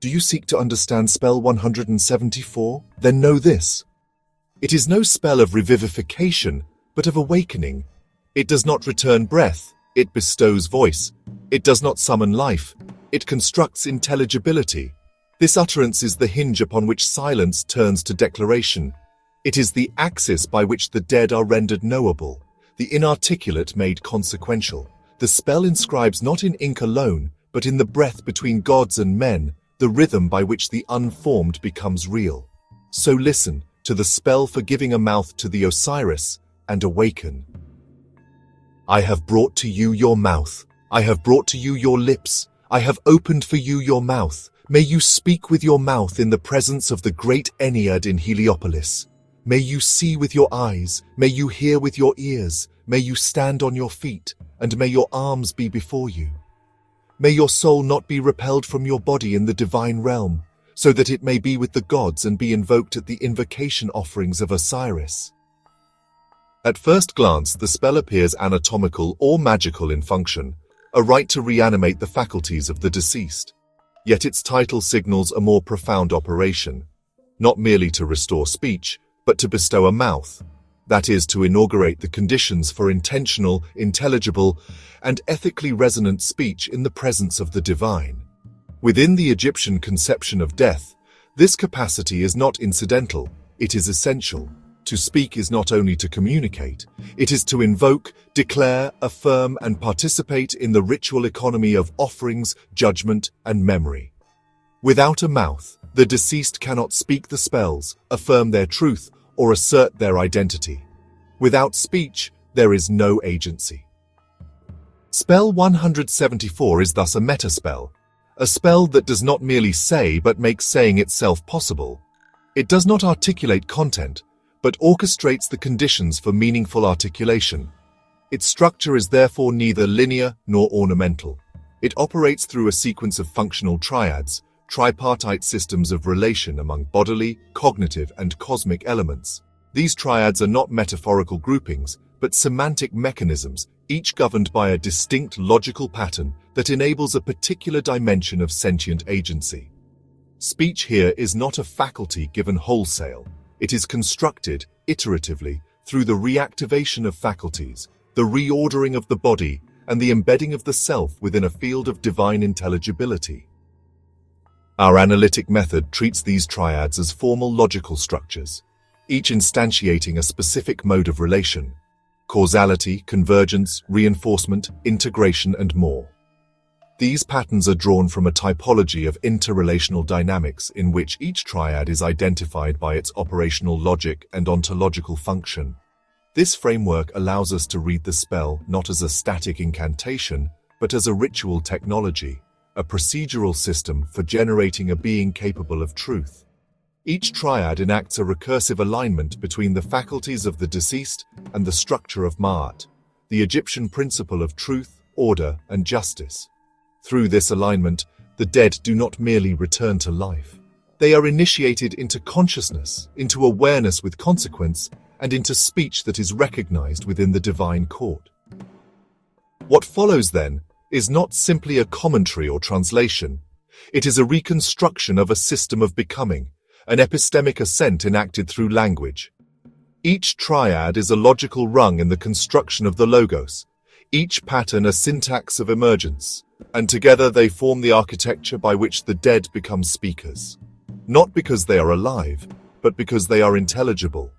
Do you seek to understand spell 174? Then know this. It is no spell of revivification, but of awakening. It does not return breath, it bestows voice. It does not summon life, it constructs intelligibility. This utterance is the hinge upon which silence turns to declaration. It is the axis by which the dead are rendered knowable, the inarticulate made consequential. The spell inscribes not in ink alone, but in the breath between gods and men, the rhythm by which the unformed becomes real. So listen to the spell for giving a mouth to the Osiris, and awaken. I have brought to you your mouth. I have brought to you your lips. I have opened for you your mouth. May you speak with your mouth in the presence of the great Ennead in Heliopolis. May you see with your eyes. May you hear with your ears. May you stand on your feet, and may your arms be before you. May your soul not be repelled from your body in the divine realm, so that it may be with the gods and be invoked at the invocation offerings of Osiris. At first glance, the spell appears anatomical or magical in function, a right to reanimate the faculties of the deceased. Yet its title signals a more profound operation, not merely to restore speech, but to bestow a mouth, that is, to inaugurate the conditions for intentional, intelligible, and ethically resonant speech in the presence of the divine. Within the Egyptian conception of death, this capacity is not incidental, it is essential. To speak is not only to communicate, it is to invoke, declare, affirm, and participate in the ritual economy of offerings, judgment, and memory. Without a mouth, the deceased cannot speak the spells, affirm their truth, or assert their identity. Without speech, there is no agency. Spell 174 is thus a metaspell, a spell that does not merely say but makes saying itself possible. It does not articulate content, but orchestrates the conditions for meaningful articulation. Its structure is therefore neither linear nor ornamental. It operates through a sequence of functional triads, tripartite systems of relation among bodily, cognitive, and cosmic elements. These triads are not metaphorical groupings, but semantic mechanisms, each governed by a distinct logical pattern that enables a particular dimension of sentient agency. Speech here is not a faculty given wholesale. It is constructed, iteratively, through the reactivation of faculties, the reordering of the body, and the embedding of the self within a field of divine intelligibility. Our analytic method treats these triads as formal logical structures, each instantiating a specific mode of relation: causality, convergence, reinforcement, integration, and more. These patterns are drawn from a typology of interrelational dynamics in which each triad is identified by its operational logic and ontological function. This framework allows us to read the spell not as a static incantation, but as a ritual technology, a procedural system for generating a being capable of truth. Each triad enacts a recursive alignment between the faculties of the deceased and the structure of Ma'at, the Egyptian principle of truth, order, and justice. Through this alignment, the dead do not merely return to life. They are initiated into consciousness, into awareness with consequence, and into speech that is recognized within the divine court. What follows, then, is not simply a commentary or translation. It is a reconstruction of a system of becoming, an epistemic ascent enacted through language. Each triad is a logical rung in the construction of the logos, each pattern a syntax of emergence, and together they form the architecture by which the dead become speakers. Not because they are alive, but because they are intelligible.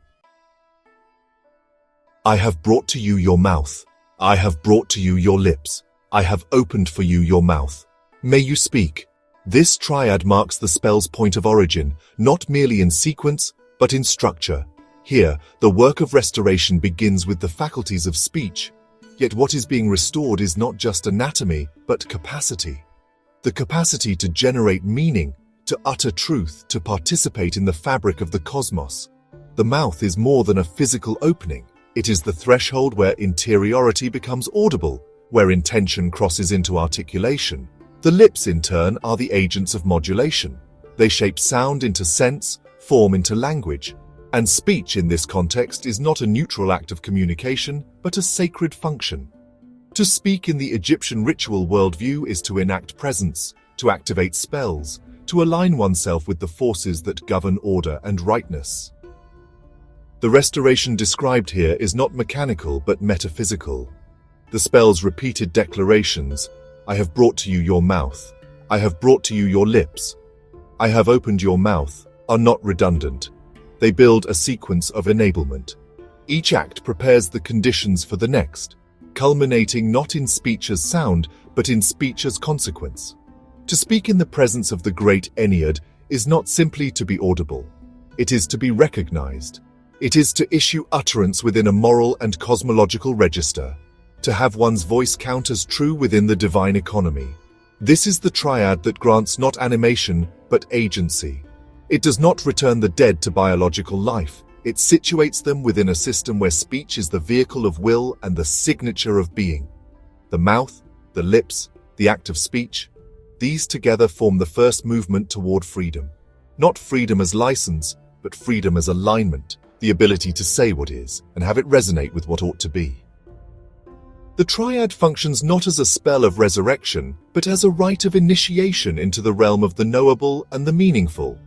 I have brought to you your mouth. I have brought to you your lips. I have opened for you your mouth. May you speak. This triad marks the spell's point of origin, not merely in sequence, but in structure. Here, the work of restoration begins with the faculties of speech. Yet what is being restored is not just anatomy, but capacity. The capacity to generate meaning, to utter truth, to participate in the fabric of the cosmos. The mouth is more than a physical opening. It is the threshold where interiority becomes audible, where intention crosses into articulation. The lips, in turn, are the agents of modulation. They shape sound into sense, form into language. And speech in this context is not a neutral act of communication, but a sacred function. To speak in the Egyptian ritual worldview is to enact presence, to activate spells, to align oneself with the forces that govern order and rightness. The restoration described here is not mechanical but metaphysical. The spell's repeated declarations, "I have brought to you your mouth," "I have brought to you your lips," "I have opened your mouth," are not redundant. They build a sequence of enablement. Each act prepares the conditions for the next, culminating not in speech as sound, but in speech as consequence. To speak in the presence of the great Ennead is not simply to be audible. It is to be recognized. It is to issue utterance within a moral and cosmological register, to have one's voice count as true within the divine economy. This is the triad that grants not animation, but agency. It does not return the dead to biological life. It situates them within a system where speech is the vehicle of will and the signature of being. The mouth, the lips, the act of speech, these together form the first movement toward freedom. Not freedom as license, but freedom as alignment, the ability to say what is and have it resonate with what ought to be. The triad functions not as a spell of resurrection, but as a rite of initiation into the realm of the knowable and the meaningful.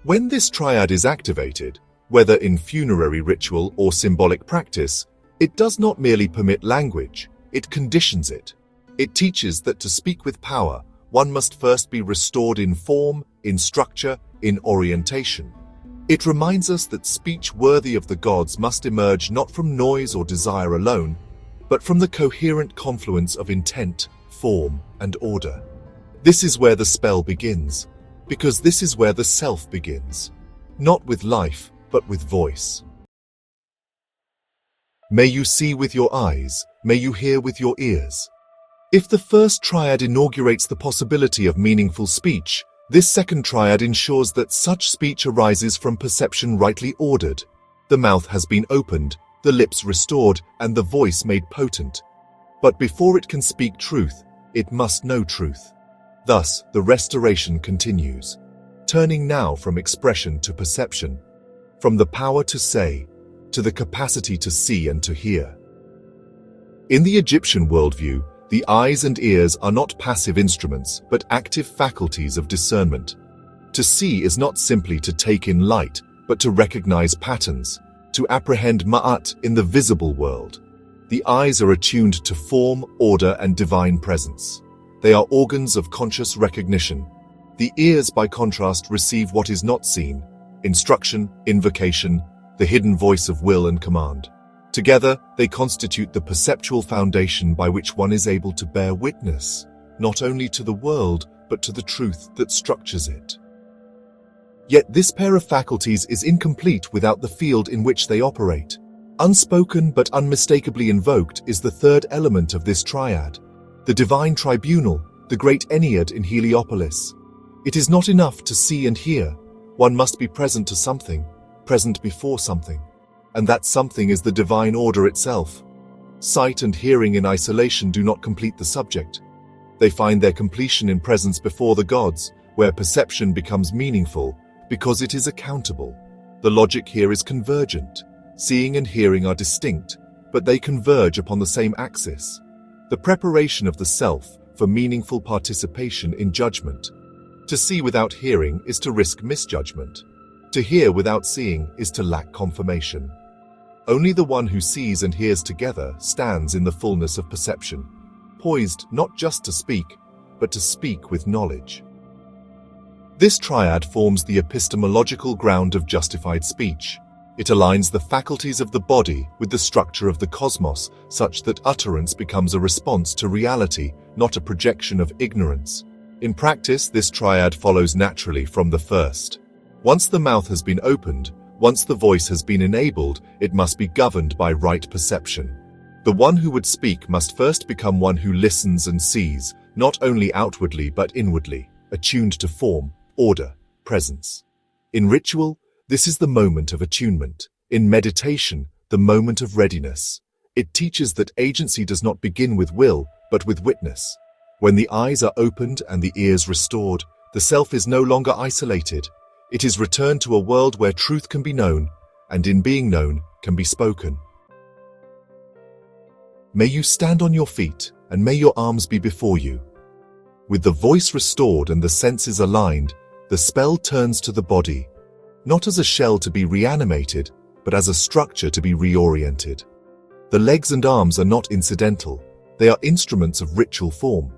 When this triad is activated, whether in funerary ritual or symbolic practice, it does not merely permit language, it conditions it. It teaches that to speak with power, one must first be restored in form, in structure, in orientation. It reminds us that speech worthy of the gods must emerge not from noise or desire alone, but from the coherent confluence of intent, form, and order. This is where the spell begins, because this is where the self begins, not with life, but with voice. May you see with your eyes, may you hear with your ears. If the first triad inaugurates the possibility of meaningful speech, this second triad ensures that such speech arises from perception rightly ordered. The mouth has been opened, the lips restored, and the voice made potent. But before it can speak truth, it must know truth. Thus, the restoration continues, turning now from expression to perception, from the power to say, to the capacity to see and to hear. In the Egyptian worldview, the eyes and ears are not passive instruments, but active faculties of discernment. To see is not simply to take in light, but to recognize patterns, to apprehend ma'at in the visible world. The eyes are attuned to form, order, and divine presence. They are organs of conscious recognition. The ears, by contrast, receive what is not seen, instruction, invocation, the hidden voice of will and command. Together, they constitute the perceptual foundation by which one is able to bear witness, not only to the world, but to the truth that structures it. Yet this pair of faculties is incomplete without the field in which they operate. Unspoken but unmistakably invoked is the third element of this triad, the divine tribunal, the great Ennead in Heliopolis. It is not enough to see and hear. One must be present to something, present before something. And that something is the divine order itself. Sight and hearing in isolation do not complete the subject. They find their completion in presence before the gods, where perception becomes meaningful, because it is accountable. The logic here is convergent. Seeing and hearing are distinct, but they converge upon the same axis. The preparation of the self for meaningful participation in judgment. To see without hearing is to risk misjudgment. To hear without seeing is to lack confirmation. Only the one who sees and hears together stands in the fullness of perception, poised not just to speak, but to speak with knowledge. This triad forms the epistemological ground of justified speech. It aligns the faculties of the body with the structure of the cosmos, such that utterance becomes a response to reality, not a projection of ignorance. In practice, this triad follows naturally from the first. Once the mouth has been opened, once the voice has been enabled, it must be governed by right perception. The one who would speak must first become one who listens and sees, not only outwardly but inwardly, attuned to form, order, presence. In ritual, this is the moment of attunement. In meditation, the moment of readiness. It teaches that agency does not begin with will, but with witness. When the eyes are opened and the ears restored, the self is no longer isolated. It is returned to a world where truth can be known, and in being known, can be spoken. May you stand on your feet, and may your arms be before you. With the voice restored and the senses aligned, The spell turns to the body, not as a shell to be reanimated, but as a structure to be reoriented. The legs and arms are not incidental. They are instruments of ritual form.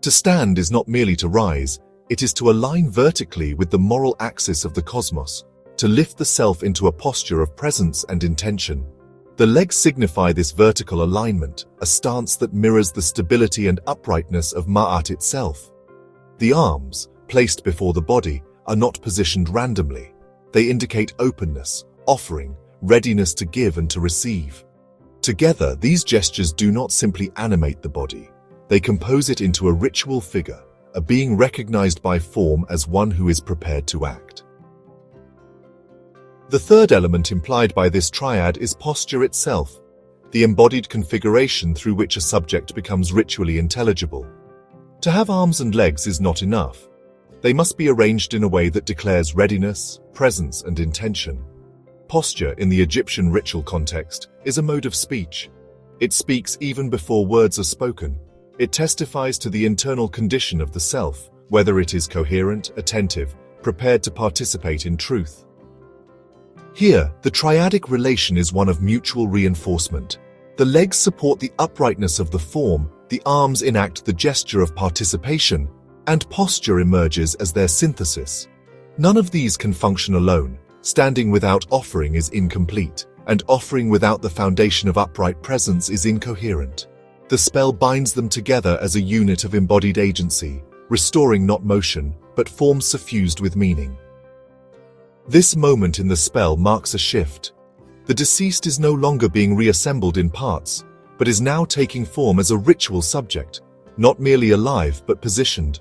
To stand is not merely to rise, it is to align vertically with the moral axis of the cosmos, to lift the self into a posture of presence and intention. The legs signify this vertical alignment, a stance that mirrors the stability and uprightness of Ma'at itself. The arms, placed before the body, are not positioned randomly. They indicate openness, offering, readiness to give and to receive. Together, these gestures do not simply animate the body. They compose it into a ritual figure, a being recognized by form as one who is prepared to act. The third element implied by this triad is posture itself, the embodied configuration through which a subject becomes ritually intelligible. To have arms and legs is not enough. They must be arranged in a way that declares readiness, presence, and intention. Posture, in the Egyptian ritual context, is a mode of speech. It speaks even before words are spoken. It testifies to the internal condition of the self, whether it is coherent, attentive, prepared to participate in truth. Here, the triadic relation is one of mutual reinforcement. The legs support the uprightness of the form, the arms enact the gesture of participation, and posture emerges as their synthesis. None of these can function alone. Standing without offering is incomplete, and offering without the foundation of upright presence is incoherent. The spell binds them together as a unit of embodied agency, restoring not motion, but form suffused with meaning. This moment in the spell marks a shift. The deceased is no longer being reassembled in parts, but is now taking form as a ritual subject, not merely alive but positioned.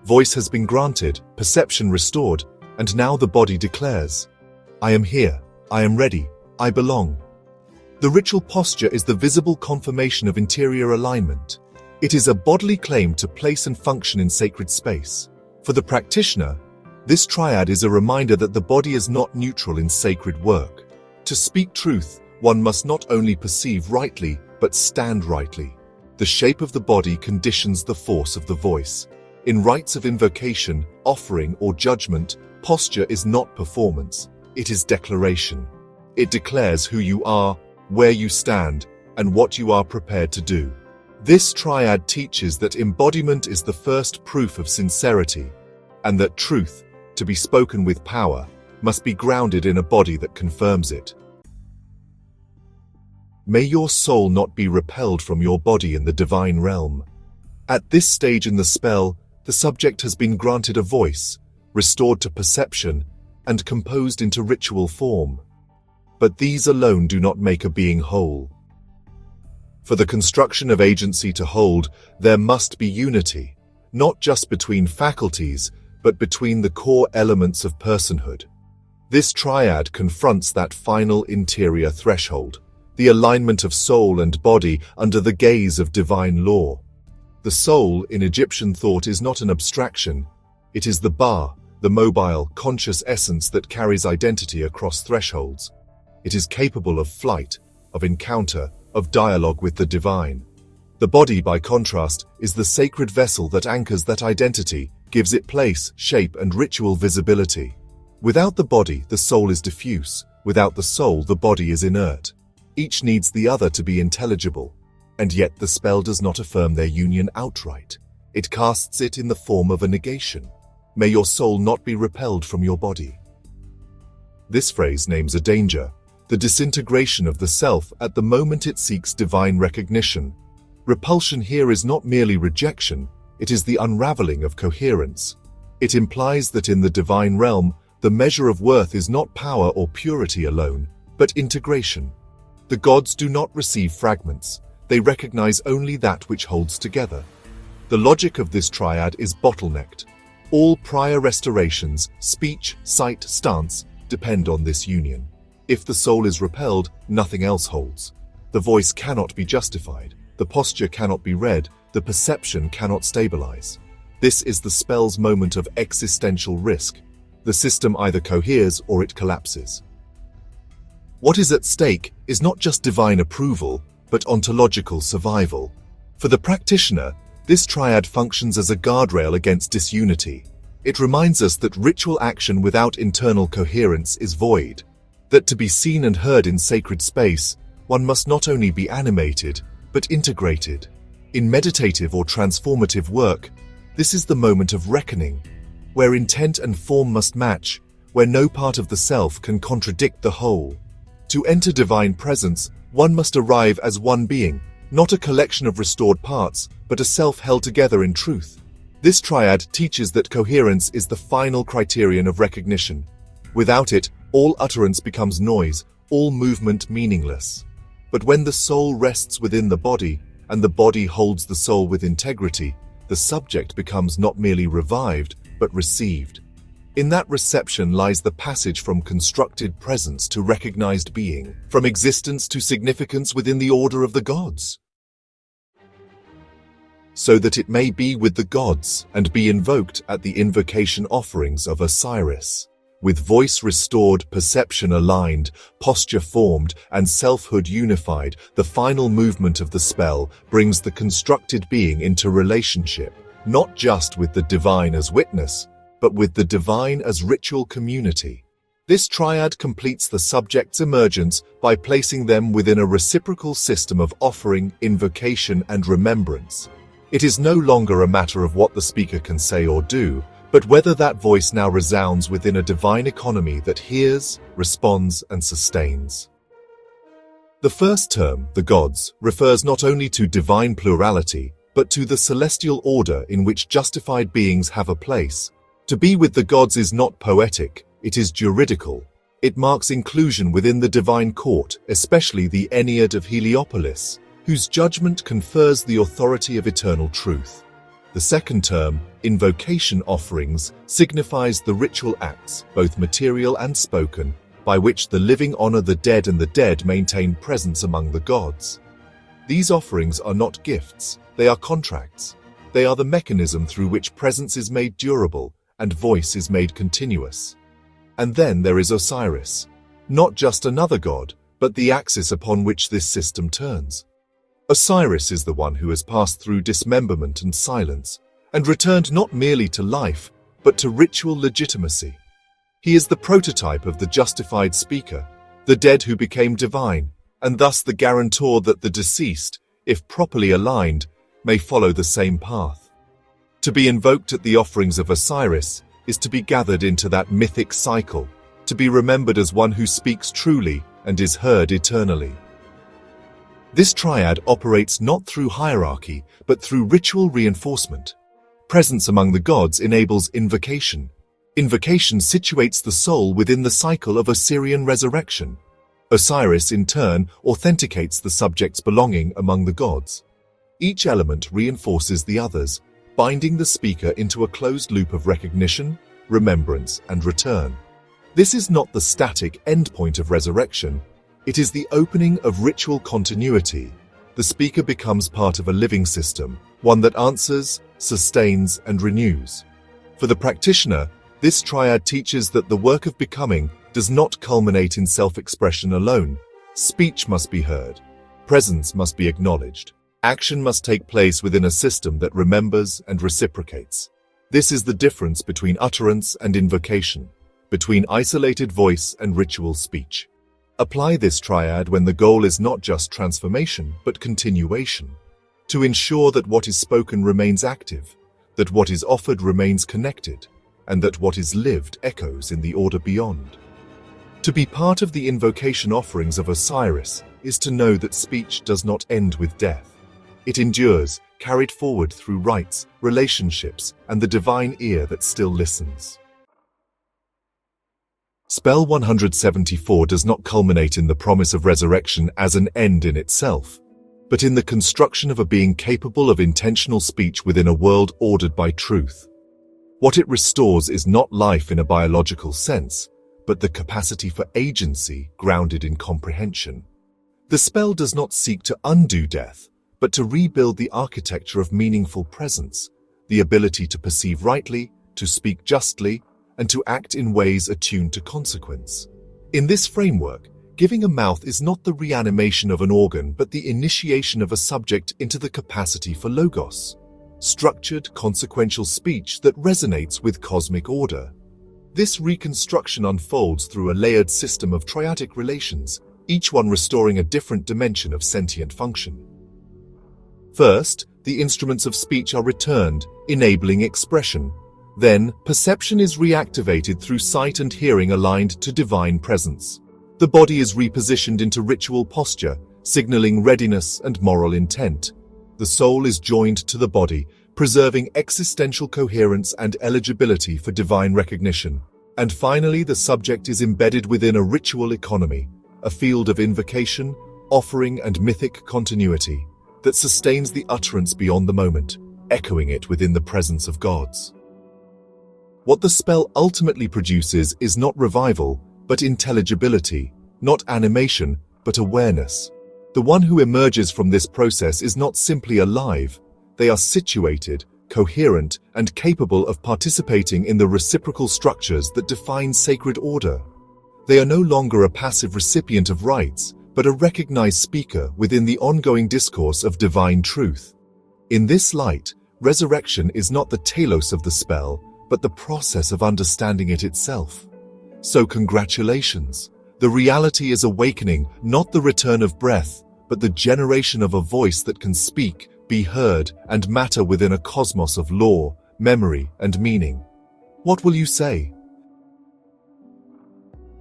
Voice has been granted, perception restored, and now the body declares, "I am here, I am ready, I belong." The ritual posture is the visible confirmation of interior alignment. It is a bodily claim to place and function in sacred space. For the practitioner, this triad is a reminder that the body is not neutral in sacred work. To speak truth, one must not only perceive rightly, but stand rightly. The shape of the body conditions the force of the voice. In rites of invocation, offering, or judgment, posture is not performance. It is declaration. It declares who you are, where you stand, and what you are prepared to do. This triad teaches that embodiment is the first proof of sincerity, and that truth, to be spoken with power, must be grounded in a body that confirms it. May your soul not be repelled from your body in the divine realm. At this stage in the spell, the subject has been granted a voice, restored to perception, and composed into ritual form. But these alone do not make a being whole. For the construction of agency to hold, there must be unity, not just between faculties, but between the core elements of personhood. This triad confronts that final interior threshold, the alignment of soul and body under the gaze of divine law. The soul in Egyptian thought is not an abstraction. It is the ba, the mobile, conscious essence that carries identity across thresholds. It is capable of flight, of encounter, of dialogue with the divine. The body, by contrast, is the sacred vessel that anchors that identity, gives it place, shape, and ritual visibility. Without the body, the soul is diffuse. Without the soul, the body is inert. Each needs the other to be intelligible, and yet the spell does not affirm their union outright. It casts it in the form of a negation. May your soul not be repelled from your body. This phrase names a danger, the disintegration of the self at the moment it seeks divine recognition. Repulsion here is not merely rejection, it is the unraveling of coherence. It implies that in the divine realm, the measure of worth is not power or purity alone, but integration. The gods do not receive fragments, they recognize only that which holds together. The logic of this triad is bottlenecked. All prior restorations, speech, sight, stance, depend on this union. If the soul is repelled, nothing else holds. The voice cannot be justified, the posture cannot be read, the perception cannot stabilize. This is the spell's moment of existential risk. The system either coheres or it collapses. What is at stake is not just divine approval, but ontological survival. For the practitioner, this triad functions as a guardrail against disunity. It reminds us that ritual action without internal coherence is void, that to be seen and heard in sacred space, one must not only be animated, but integrated. In meditative or transformative work, this is the moment of reckoning, where intent and form must match, where no part of the self can contradict the whole. To enter divine presence, one must arrive as one being, not a collection of restored parts, but a self held together in truth. This triad teaches that coherence is the final criterion of recognition. Without it, all utterance becomes noise, all movement meaningless. But when the soul rests within the body, and the body holds the soul with integrity, the subject becomes not merely revived, but received. In that reception lies the passage from constructed presence to recognized being, from existence to significance within the order of the gods. So that it may be with the gods and be invoked at the invocation offerings of Osiris. With voice restored, perception aligned, posture formed, and selfhood unified, the final movement of the spell brings the constructed being into relationship, not just with the divine as witness, but with the divine as ritual community. This triad completes the subject's emergence by placing them within a reciprocal system of offering, invocation, and remembrance. It is no longer a matter of what the speaker can say or do, but whether that voice now resounds within a divine economy that hears, responds, and sustains. The first term, the gods, refers not only to divine plurality, but to the celestial order in which justified beings have a place. To be with the gods is not poetic, it is juridical. It marks inclusion within the divine court, especially the Ennead of Heliopolis, whose judgment confers the authority of eternal truth. The second term, invocation offerings, signifies the ritual acts, both material and spoken, by which the living honor the dead and the dead maintain presence among the gods. These offerings are not gifts, they are contracts. They are the mechanism through which presence is made durable and voice is made continuous. And then there is Osiris, not just another god, but the axis upon which this system turns. Osiris is the one who has passed through dismemberment and silence, and returned not merely to life, but to ritual legitimacy. He is the prototype of the justified speaker, the dead who became divine, and thus the guarantor that the deceased, if properly aligned, may follow the same path. To be invoked at the offerings of Osiris is to be gathered into that mythic cycle, to be remembered as one who speaks truly and is heard eternally. This triad operates not through hierarchy, but through ritual reinforcement. Presence among the gods enables invocation. Invocation situates the soul within the cycle of Osirian resurrection. Osiris, in turn, authenticates the subject's belonging among the gods. Each element reinforces the others, binding the speaker into a closed loop of recognition, remembrance, and return. This is not the static endpoint of resurrection. It is the opening of ritual continuity. The speaker becomes part of a living system, one that answers, sustains, and renews. For the practitioner, this triad teaches that the work of becoming does not culminate in self-expression alone. Speech must be heard. Presence must be acknowledged. Action must take place within a system that remembers and reciprocates. This is the difference between utterance and invocation, between isolated voice and ritual speech. Apply this triad when the goal is not just transformation, but continuation, to ensure that what is spoken remains active, that what is offered remains connected, and that what is lived echoes in the order beyond. To be part of the invocation offerings of Osiris is to know that speech does not end with death. It endures, carried forward through rites, relationships, and the divine ear that still listens. Spell 174 does not culminate in the promise of resurrection as an end in itself, but in the construction of a being capable of intentional speech within a world ordered by truth. What it restores is not life in a biological sense, but the capacity for agency grounded in comprehension. The spell does not seek to undo death, but to rebuild the architecture of meaningful presence, the ability to perceive rightly, to speak justly, and to act in ways attuned to consequence. In this framework, giving a mouth is not the reanimation of an organ, but the initiation of a subject into the capacity for logos. structured, consequential speech that resonates with cosmic order. This reconstruction unfolds through a layered system of triadic relations, each one restoring a different dimension of sentient function. First, the instruments of speech are returned, enabling expression. Then, perception is reactivated through sight and hearing aligned to divine presence. The body is repositioned into ritual posture, signaling readiness and moral intent. The soul is joined to the body, preserving existential coherence and eligibility for divine recognition. And finally, the subject is embedded within a ritual economy, a field of invocation, offering, and mythic continuity that sustains the utterance beyond the moment, echoing it within the presence of gods. What the spell ultimately produces is not revival, but intelligibility, not animation, but awareness. The one who emerges from this process is not simply alive, they are situated, coherent, and capable of participating in the reciprocal structures that define sacred order. They are no longer a passive recipient of rites, but a recognized speaker within the ongoing discourse of divine truth. In this light, resurrection is not the telos of the spell, but the process of understanding it itself. So congratulations. The reality is awakening, not the return of breath, but the generation of a voice that can speak, be heard, and matter within a cosmos of law, memory, and meaning. What will you say?